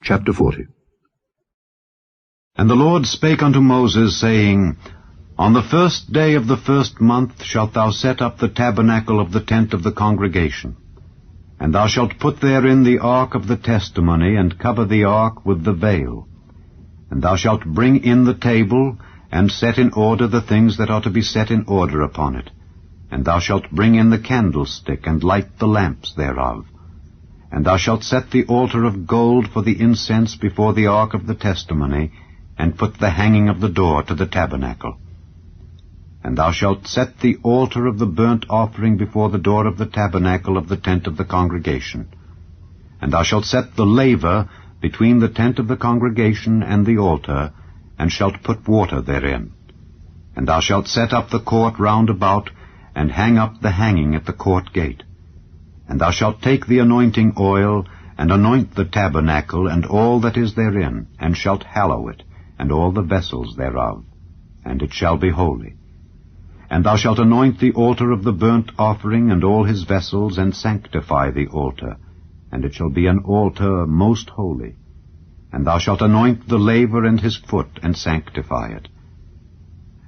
Chapter 40. And the Lord spake unto Moses, saying, On the 1st day of the 1st month shalt thou set up the tabernacle of the tent of the congregation. And thou shalt put therein the ark of the testimony, and cover the ark with the veil. And thou shalt bring in the table, and set in order the things that are to be set in order upon it. And thou shalt bring in the candlestick, and light the lamps thereof. And thou shalt set the altar of gold for the incense before the ark of the testimony, and put the hanging of the door to the tabernacle. And thou shalt set the altar of the burnt offering before the door of the tabernacle of the tent of the congregation. And thou shalt set the laver between the tent of the congregation and the altar, and shalt put water therein. And thou shalt set up the court round about, and hang up the hanging at the court gate. And thou shalt take the anointing oil, and anoint the tabernacle, and all that is therein, and shalt hallow it, and all the vessels thereof, and it shall be holy. And thou shalt anoint the altar of the burnt offering, and all his vessels, and sanctify the altar, and it shall be an altar most holy. And thou shalt anoint the laver and his foot, and sanctify it.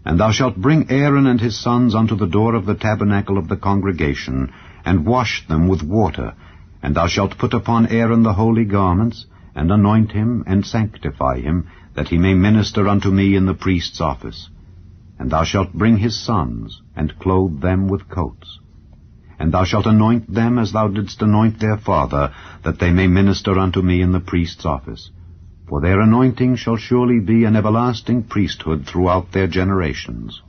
And thou shalt bring Aaron and his sons unto the door of the tabernacle of the congregation, and wash them with water. And thou shalt put upon Aaron the holy garments, and anoint him, and sanctify him, that he may minister unto me in the priest's office. And thou shalt bring his sons, and clothe them with coats. And thou shalt anoint them as thou didst anoint their father, that they may minister unto me in the priest's office. For their anointing shall surely be an everlasting priesthood throughout their generations.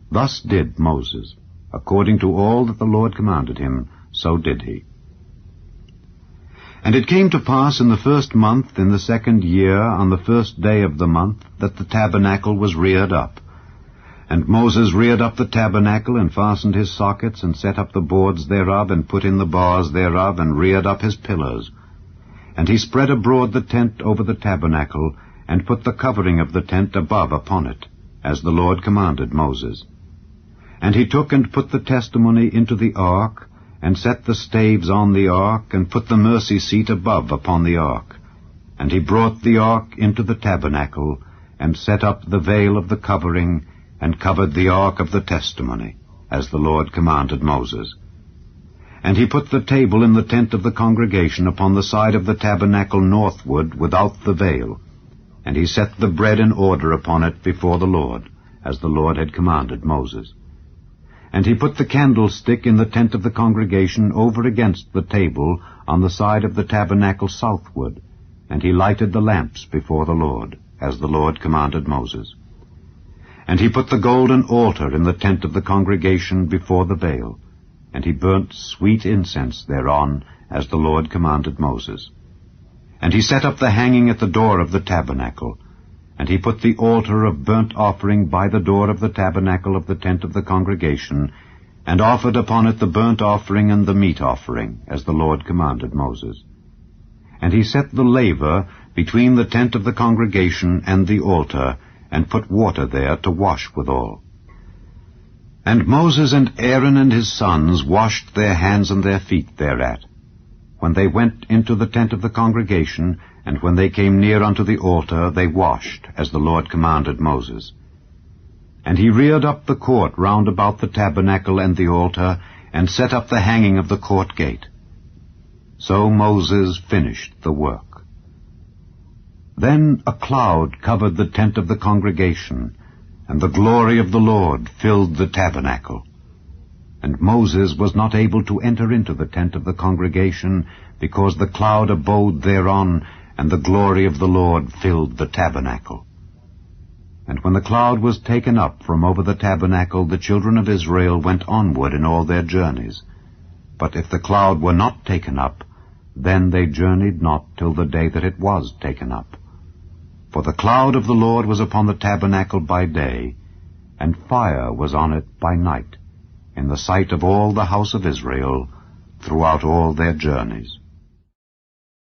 Thus did Moses. According to all that the Lord commanded him, so did he. And it came to pass in the 1st month, in the 2nd year, on the 1st day of the month, that the tabernacle was reared up. And Moses reared up the tabernacle, and fastened his sockets, and set up the boards thereof, and put in the bars thereof, and reared up his pillars. And he spread abroad the tent over the tabernacle, and put the covering of the tent above upon it, as the Lord commanded Moses. And he took and put the testimony into the ark, and set the staves on the ark, and put the mercy seat above upon the ark. And he brought the ark into the tabernacle, and set up the veil of the covering, and covered the ark of the testimony, as the Lord commanded Moses. And he put the table in the tent of the congregation upon the side of the tabernacle northward, without the veil. And he set the bread in order upon it before the Lord, as the Lord had commanded Moses. And he put the candlestick in the tent of the congregation over against the table on the side of the tabernacle southward, and he lighted the lamps before the Lord, as the Lord commanded Moses. And he put the golden altar in the tent of the congregation before the veil, and he burnt sweet incense thereon, as the Lord commanded Moses. And he set up the hanging at the door of the tabernacle, and he put the altar of burnt offering by the door of the tabernacle of the tent of the congregation, and offered upon it the burnt offering and the meat offering, as the Lord commanded Moses. And he set the laver between the tent of the congregation and the altar, and put water there to wash withal. And Moses and Aaron and his sons washed their hands and their feet thereat, when they went into the tent of the congregation, and when they came near unto the altar, they washed, as the Lord commanded Moses. And he reared up the court round about the tabernacle and the altar, and set up the hanging of the court gate. So Moses finished the work. Then a cloud covered the tent of the congregation, and the glory of the Lord filled the tabernacle. And Moses was not able to enter into the tent of the congregation, because the cloud abode thereon, and the glory of the Lord filled the tabernacle. And when the cloud was taken up from over the tabernacle, the children of Israel went onward in all their journeys. But if the cloud were not taken up, then they journeyed not till the day that it was taken up. For the cloud of the Lord was upon the tabernacle by day, and fire was on it by night, in the sight of all the house of Israel, throughout all their journeys.